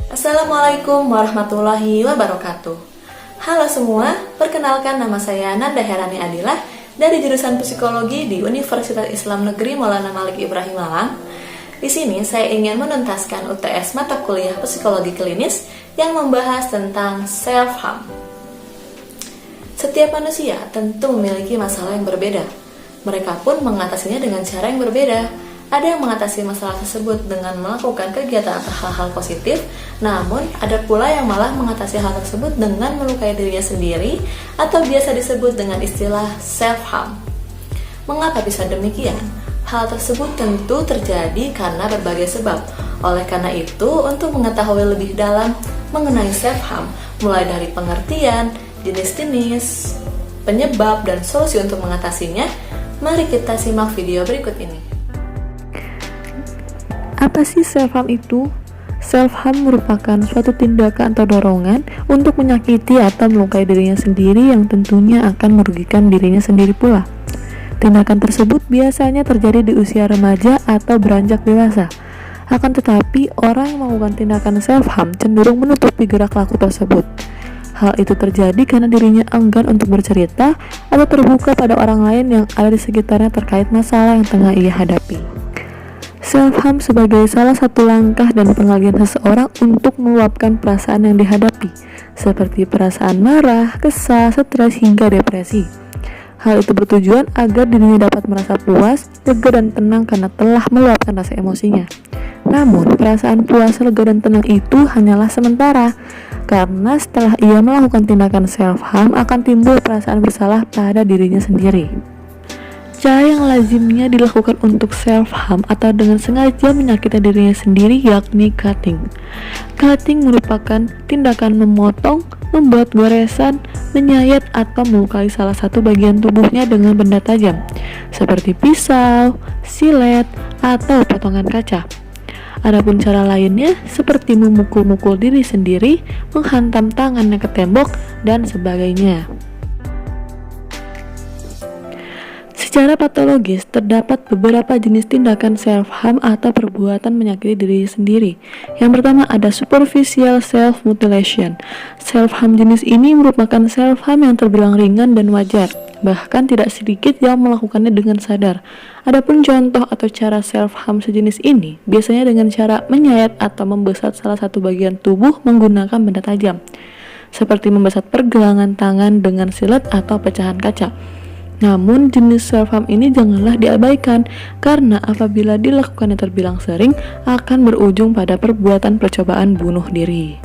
Assalamualaikum warahmatullahi wabarakatuh. Halo semua, perkenalkan nama saya Nanda Herani Adilah dari jurusan Psikologi di Universitas Islam Negeri Maulana Malik Ibrahim Malang. Di sini saya ingin menuntaskan UTS mata kuliah Psikologi Klinis yang membahas tentang self-harm. Setiap manusia tentu memiliki masalah yang berbeda. Mereka pun mengatasinya dengan cara yang berbeda. Ada yang mengatasi masalah tersebut dengan melakukan kegiatan atau hal-hal positif, namun ada pula yang malah mengatasi hal tersebut dengan melukai dirinya sendiri atau biasa disebut dengan istilah self-harm. Mengapa bisa demikian? Hal tersebut tentu terjadi karena berbagai sebab. Oleh karena itu, untuk mengetahui lebih dalam mengenai self-harm, mulai dari pengertian, jenis-jenis, penyebab, dan solusi untuk mengatasinya, mari kita simak video berikut ini. Apa sih self-harm itu? Self-harm merupakan suatu tindakan atau dorongan untuk menyakiti atau melukai dirinya sendiri yang tentunya akan merugikan dirinya sendiri pula. Tindakan tersebut biasanya terjadi di usia remaja atau beranjak dewasa. Akan tetapi, orang yang melakukan tindakan self-harm cenderung menutupi gerak laku tersebut. Hal itu terjadi karena dirinya enggan untuk bercerita atau terbuka pada orang lain yang ada di sekitarnya terkait masalah yang tengah ia hadapi. Self-harm sebagai salah satu langkah dan pengalihan seseorang untuk meluapkan perasaan yang dihadapi, seperti perasaan marah, kesal, stres, hingga depresi. Hal itu bertujuan agar dirinya dapat merasa puas, lega, dan tenang karena telah meluapkan rasa emosinya. Namun, perasaan puas, lega, dan tenang itu hanyalah sementara, karena setelah ia melakukan tindakan self-harm akan timbul perasaan bersalah pada dirinya sendiri. Cara yang lazimnya dilakukan untuk self-harm atau dengan sengaja menyakiti dirinya sendiri yakni cutting. Cutting merupakan tindakan memotong, membuat goresan, menyayat atau melukai salah satu bagian tubuhnya dengan benda tajam, seperti pisau, silet, atau potongan kaca. Adapun cara lainnya seperti memukul-mukul diri sendiri, menghantam tangannya ke tembok, dan sebagainya. Secara patologis, terdapat beberapa jenis tindakan self-harm atau perbuatan menyakiti diri sendiri. Yang pertama ada superficial self-mutilation. Self-harm jenis ini merupakan self-harm yang terbilang ringan dan wajar, bahkan tidak sedikit yang melakukannya dengan sadar. Adapun contoh atau cara self-harm sejenis ini biasanya dengan cara menyayat atau membesat salah satu bagian tubuh menggunakan benda tajam, seperti membesat pergelangan tangan dengan silet atau pecahan kaca. Namun jenis self-harm ini janganlah diabaikan karena apabila dilakukannya terbilang sering akan berujung pada perbuatan percobaan bunuh diri.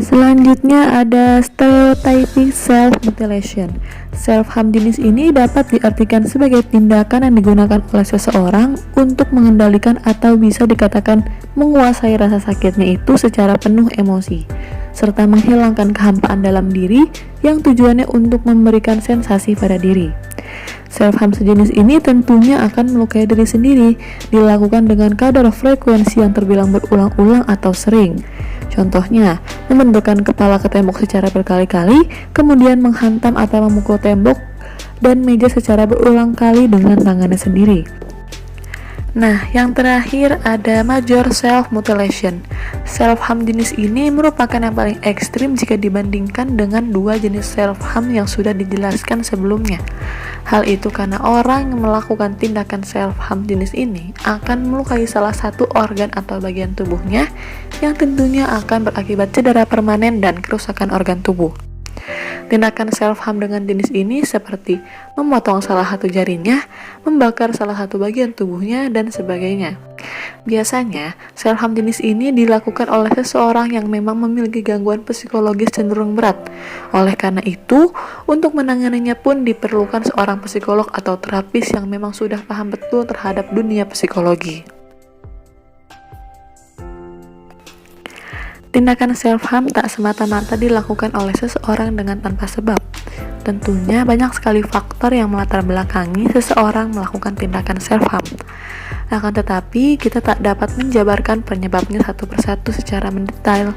Selanjutnya ada stereotypic self-mutilation. Self-harm jenis ini dapat diartikan sebagai tindakan yang digunakan oleh seseorang untuk mengendalikan atau bisa dikatakan menguasai rasa sakitnya itu secara penuh emosi, serta menghilangkan kehampaan dalam diri yang tujuannya untuk memberikan sensasi pada diri. Self-harm sejenis ini tentunya akan melukai diri sendiri, dilakukan dengan kadar frekuensi yang terbilang berulang-ulang atau sering. Contohnya, membenturkan kepala ke tembok secara berkali-kali, kemudian menghantam atau memukul tembok dan meja secara berulang kali dengan tangannya sendiri. Nah, yang terakhir ada major self-mutilation. Self-harm jenis ini merupakan yang paling ekstrim jika dibandingkan dengan dua jenis self-harm yang sudah dijelaskan sebelumnya. Hal itu karena orang yang melakukan tindakan self-harm jenis ini akan melukai salah satu organ atau bagian tubuhnya yang tentunya akan berakibat cedera permanen dan kerusakan organ tubuh. Tindakan self-harm dengan jenis ini seperti memotong salah satu jarinya, membakar salah satu bagian tubuhnya, dan sebagainya. Biasanya, self-harm jenis ini dilakukan oleh seseorang yang memang memiliki gangguan psikologis cenderung berat. Oleh karena itu, untuk menanganinya pun diperlukan seorang psikolog atau terapis yang memang sudah paham betul terhadap dunia psikologi. Tindakan self-harm tak semata-mata dilakukan oleh seseorang dengan tanpa sebab. Tentunya banyak sekali faktor yang melatar belakangi seseorang melakukan tindakan self-harm. Akan tetapi, kita tak dapat menjabarkan penyebabnya satu persatu secara mendetail.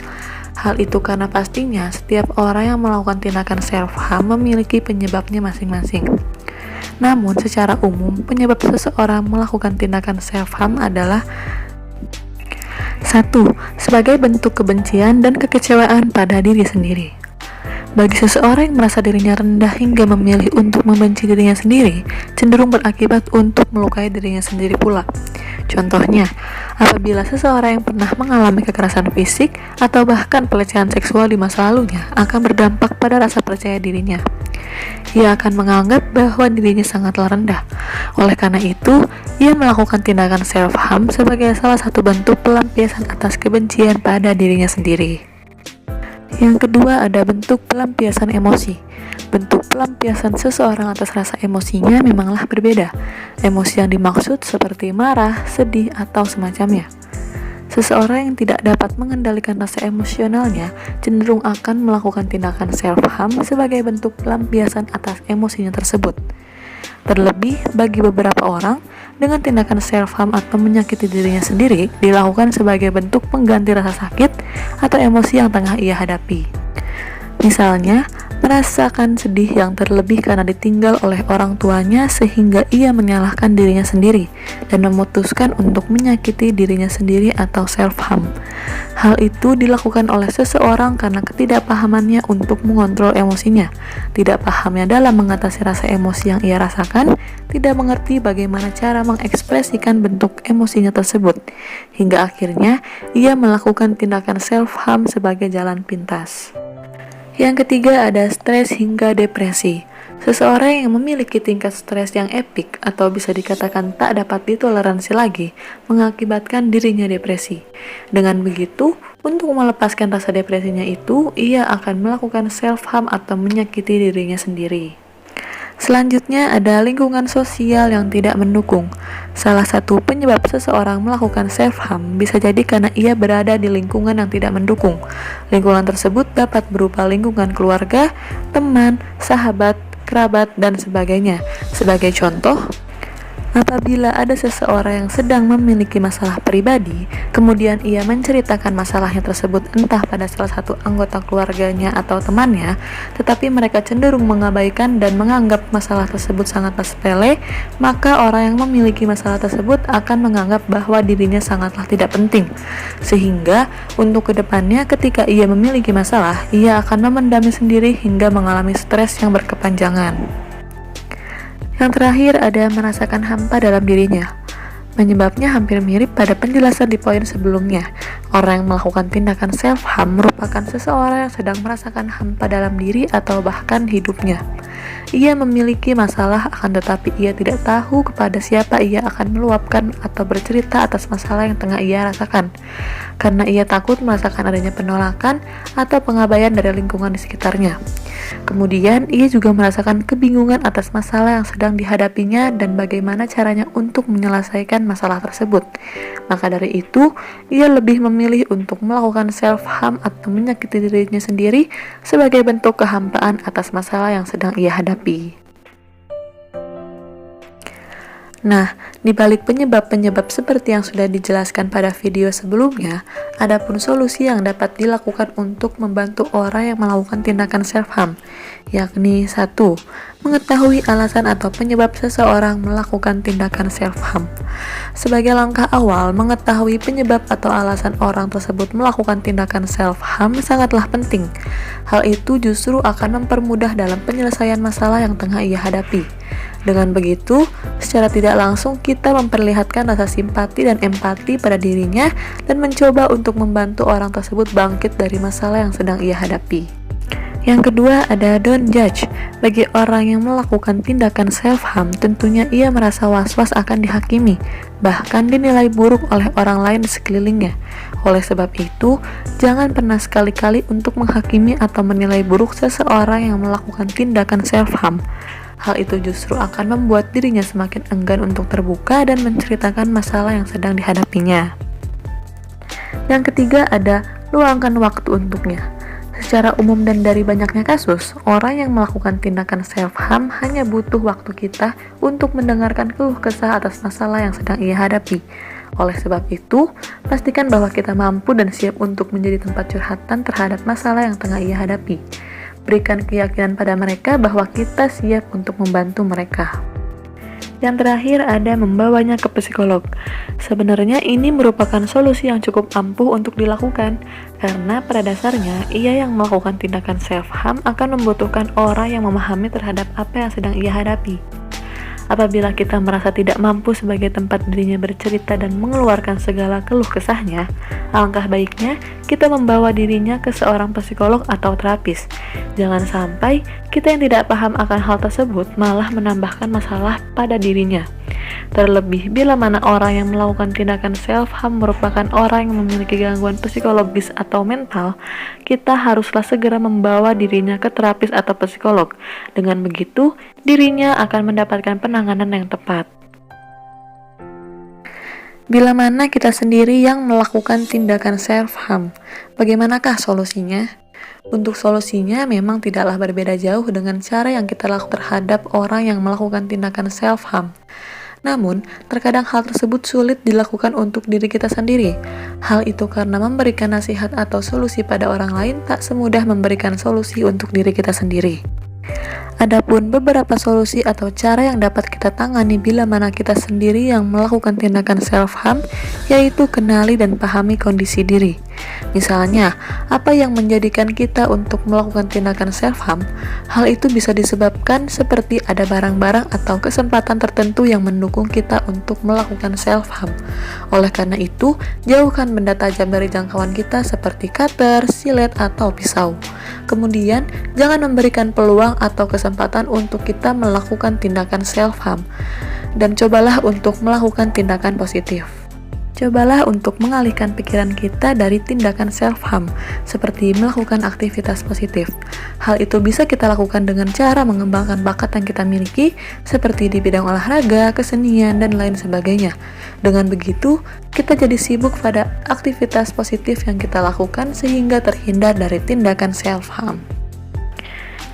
Hal itu karena pastinya setiap orang yang melakukan tindakan self-harm memiliki penyebabnya masing-masing. Namun, secara umum, penyebab seseorang melakukan tindakan self-harm adalah 1. Sebagai bentuk kebencian dan kekecewaan pada diri sendiri. Bagi seseorang yang merasa dirinya rendah hingga memilih untuk membenci dirinya sendiri, cenderung berakibat untuk melukai dirinya sendiri pula. Contohnya, apabila seseorang yang pernah mengalami kekerasan fisik atau bahkan pelecehan seksual di masa lalunya akan berdampak pada rasa percaya dirinya. Ia akan menganggap bahwa dirinya sangatlah rendah. Oleh karena itu, ia melakukan tindakan self-harm sebagai salah satu bentuk pelampiasan atas kebencian pada dirinya sendiri. Yang kedua ada bentuk pelampiasan emosi. Bentuk pelampiasan seseorang atas rasa emosinya memanglah berbeda. Emosi yang dimaksud seperti marah, sedih, atau semacamnya. Seseorang yang tidak dapat mengendalikan rasa emosionalnya cenderung akan melakukan tindakan self-harm sebagai bentuk pelampiasan atas emosinya tersebut. Terlebih bagi beberapa orang, dengan tindakan self-harm atau menyakiti dirinya sendiri dilakukan sebagai bentuk pengganti rasa sakit atau emosi yang tengah ia hadapi. Misalnya, merasakan sedih yang terlebih karena ditinggal oleh orang tuanya sehingga ia menyalahkan dirinya sendiri dan memutuskan untuk menyakiti dirinya sendiri atau self-harm. Hal itu dilakukan oleh seseorang karena ketidakpahamannya untuk mengontrol emosinya, tidak pahamnya dalam mengatasi rasa emosi yang ia rasakan, tidak mengerti bagaimana cara mengekspresikan bentuk emosinya tersebut, hingga akhirnya ia melakukan tindakan self-harm sebagai jalan pintas. Yang ketiga ada stres hingga depresi. Seseorang yang memiliki tingkat stres yang epik atau bisa dikatakan tak dapat ditoleransi lagi mengakibatkan dirinya depresi. Dengan begitu, untuk melepaskan rasa depresinya itu, ia akan melakukan self-harm atau menyakiti dirinya sendiri. Selanjutnya ada lingkungan sosial yang tidak mendukung. Salah satu penyebab seseorang melakukan self-harm bisa jadi karena ia berada di lingkungan yang tidak mendukung. Lingkungan tersebut dapat berupa lingkungan keluarga, teman, sahabat, kerabat, dan sebagainya. Sebagai contoh, apabila ada seseorang yang sedang memiliki masalah pribadi, kemudian ia menceritakan masalahnya tersebut entah pada salah satu anggota keluarganya atau temannya, tetapi mereka cenderung mengabaikan dan menganggap masalah tersebut sangatlah sepele, maka orang yang memiliki masalah tersebut akan menganggap bahwa dirinya sangatlah tidak penting. Sehingga, untuk kedepannya ketika ia memiliki masalah, ia akan memendamnya sendiri hingga mengalami stres yang berkepanjangan. Yang terakhir ada merasakan hampa dalam dirinya. Penyebabnya hampir mirip pada penjelasan di poin sebelumnya. Orang yang melakukan tindakan self-harm merupakan seseorang yang sedang merasakan hampa dalam diri atau bahkan hidupnya. Ia memiliki masalah akan tetapi ia tidak tahu kepada siapa ia akan meluapkan atau bercerita atas masalah yang tengah ia rasakan. Karena ia takut merasakan adanya penolakan atau pengabaian dari lingkungan di sekitarnya. Kemudian, ia juga merasakan kebingungan atas masalah yang sedang dihadapinya dan bagaimana caranya untuk menyelesaikan masalah tersebut. Maka dari itu, ia lebih memilih untuk melakukan self-harm atau menyakiti dirinya sendiri sebagai bentuk kehampaan atas masalah yang sedang ia hadapi. Nah, di balik penyebab-penyebab seperti yang sudah dijelaskan pada video sebelumnya, ada pun solusi yang dapat dilakukan untuk membantu orang yang melakukan tindakan self-harm, yakni 1. Mengetahui alasan atau penyebab seseorang melakukan tindakan self-harm. Sebagai langkah awal, mengetahui penyebab atau alasan orang tersebut melakukan tindakan self-harm sangatlah penting. Hal itu justru akan mempermudah dalam penyelesaian masalah yang tengah ia hadapi. Dengan begitu, secara tidak langsung kita memperlihatkan rasa simpati dan empati pada dirinya dan mencoba untuk membantu orang tersebut bangkit dari masalah yang sedang ia hadapi. Yang kedua ada don't judge. Bagi orang yang melakukan tindakan self-harm, tentunya ia merasa was-was akan dihakimi, bahkan dinilai buruk oleh orang lain di sekelilingnya. Oleh sebab itu, jangan pernah sekali-kali untuk menghakimi atau menilai buruk seseorang yang melakukan tindakan self-harm. Hal itu justru akan membuat dirinya semakin enggan untuk terbuka dan menceritakan masalah yang sedang dihadapinya. Yang ketiga ada luangkan waktu untuknya. Secara umum dan dari banyaknya kasus, orang yang melakukan tindakan self-harm hanya butuh waktu kita untuk mendengarkan keluh kesah atas masalah yang sedang ia hadapi. Oleh sebab itu, pastikan bahwa kita mampu dan siap untuk menjadi tempat curhatan terhadap masalah yang tengah ia hadapi. Berikan keyakinan pada mereka bahwa kita siap untuk membantu mereka. Yang terakhir ada membawanya ke psikolog. Sebenarnya ini merupakan solusi yang cukup ampuh untuk dilakukan, karena pada dasarnya ia yang melakukan tindakan self-harm akan membutuhkan orang yang memahami terhadap apa yang sedang ia hadapi. Apabila kita merasa tidak mampu sebagai tempat dirinya bercerita dan mengeluarkan segala keluh kesahnya, alangkah baiknya kita membawa dirinya ke seorang psikolog atau terapis. Jangan sampai kita yang tidak paham akan hal tersebut malah menambahkan masalah pada dirinya. Terlebih bila mana orang yang melakukan tindakan self-harm merupakan orang yang memiliki gangguan psikologis atau mental, kita haruslah segera membawa dirinya ke terapis atau psikolog. Dengan begitu, dirinya akan mendapatkan penanganan yang tepat. Bila mana kita sendiri yang melakukan tindakan self-harm, bagaimanakah solusinya? Untuk solusinya memang tidaklah berbeda jauh dengan cara yang kita lakukan terhadap orang yang melakukan tindakan self-harm. Namun, terkadang hal tersebut sulit dilakukan untuk diri kita sendiri. Hal itu karena memberikan nasihat atau solusi pada orang lain tak semudah memberikan solusi untuk diri kita sendiri. Adapun beberapa solusi atau cara yang dapat kita tangani bila mana kita sendiri yang melakukan tindakan self-harm, yaitu kenali dan pahami kondisi diri. Misalnya, apa yang menjadikan kita untuk melakukan tindakan self-harm? Hal itu bisa disebabkan seperti ada barang-barang atau kesempatan tertentu yang mendukung kita untuk melakukan self-harm. Oleh karena itu, jauhkan benda tajam dari jangkauan kita seperti cutter, silet, atau pisau. Kemudian, jangan memberikan peluang atau kesempatan untuk kita melakukan tindakan self-harm. Dan cobalah untuk melakukan tindakan positif. Cobalah untuk mengalihkan pikiran kita dari tindakan self-harm, seperti melakukan aktivitas positif. Hal itu bisa kita lakukan dengan cara mengembangkan bakat yang kita miliki, seperti di bidang olahraga, kesenian, dan lain sebagainya. Dengan begitu, kita jadi sibuk pada aktivitas positif yang kita lakukan sehingga terhindar dari tindakan self-harm.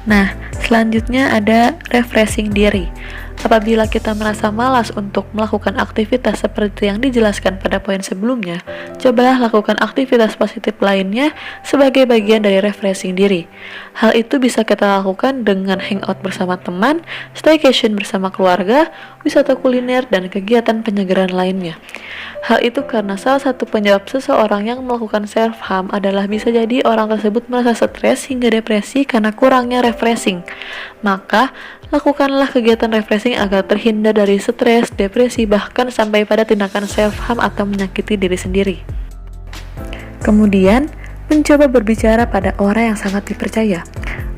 Nah, selanjutnya ada refreshing diri. Apabila kita merasa malas untuk melakukan aktivitas seperti yang dijelaskan pada poin sebelumnya, cobalah lakukan aktivitas positif lainnya sebagai bagian dari refreshing diri. Hal itu bisa kita lakukan dengan hangout bersama teman, staycation bersama keluarga, wisata kuliner, dan kegiatan penyegaran lainnya. Hal itu karena salah satu penyebab seseorang yang melakukan self-harm adalah bisa jadi orang tersebut merasa stres hingga depresi karena kurangnya refreshing. Maka, lakukanlah kegiatan refreshing agar terhindar dari stres, depresi, bahkan sampai pada tindakan self-harm atau menyakiti diri sendiri. Kemudian, mencoba berbicara pada orang yang sangat dipercaya.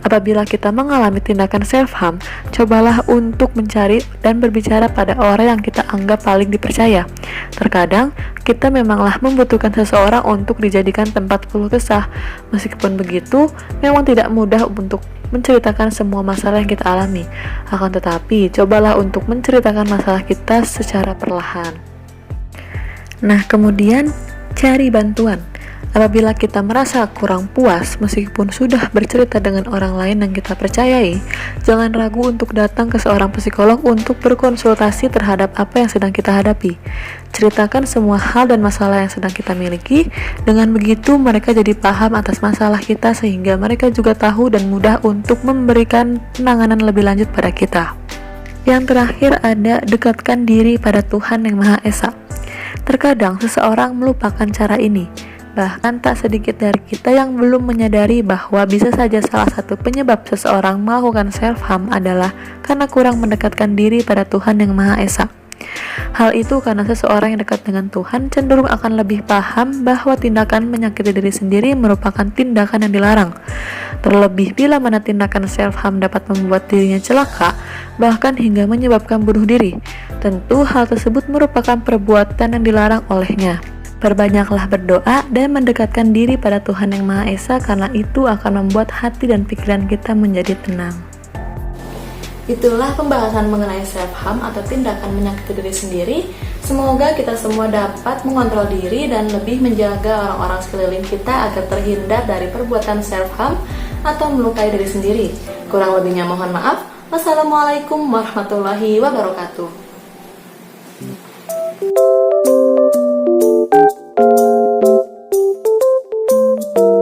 Apabila kita mengalami tindakan self-harm, cobalah untuk mencari dan berbicara pada orang yang kita anggap paling dipercaya. Terkadang, kita memanglah membutuhkan seseorang untuk dijadikan tempat keluh kesah. Meskipun begitu, memang tidak mudah untuk menceritakan semua masalah yang kita alami. Akan tetapi, cobalah untuk menceritakan masalah kita secara perlahan. Nah, kemudian cari bantuan. Apabila kita merasa kurang puas meskipun sudah bercerita dengan orang lain yang kita percayai, jangan ragu untuk datang ke seorang psikolog untuk berkonsultasi terhadap apa yang sedang kita hadapi. Ceritakan semua hal dan masalah yang sedang kita miliki, dengan begitu mereka jadi paham atas masalah kita sehingga mereka juga tahu dan mudah untuk memberikan penanganan lebih lanjut pada kita. Yang terakhir ada dekatkan diri pada Tuhan Yang Maha Esa. Terkadang seseorang melupakan cara ini. Bahkan tak sedikit dari kita yang belum menyadari bahwa bisa saja salah satu penyebab seseorang melakukan self-harm adalah karena kurang mendekatkan diri pada Tuhan Yang Maha Esa. Hal itu karena seseorang yang dekat dengan Tuhan cenderung akan lebih paham bahwa tindakan menyakiti diri sendiri merupakan tindakan yang dilarang. Terlebih bila mana tindakan self-harm dapat membuat dirinya celaka, bahkan hingga menyebabkan bunuh diri. Tentu hal tersebut merupakan perbuatan yang dilarang olehnya. Perbanyaklah berdoa dan mendekatkan diri pada Tuhan Yang Maha Esa karena itu akan membuat hati dan pikiran kita menjadi tenang. Itulah pembahasan mengenai self-harm atau tindakan menyakiti diri sendiri. Semoga kita semua dapat mengontrol diri dan lebih menjaga orang-orang sekeliling kita agar terhindar dari perbuatan self-harm atau melukai diri sendiri. Kurang lebihnya mohon maaf. Wassalamualaikum warahmatullahi wabarakatuh.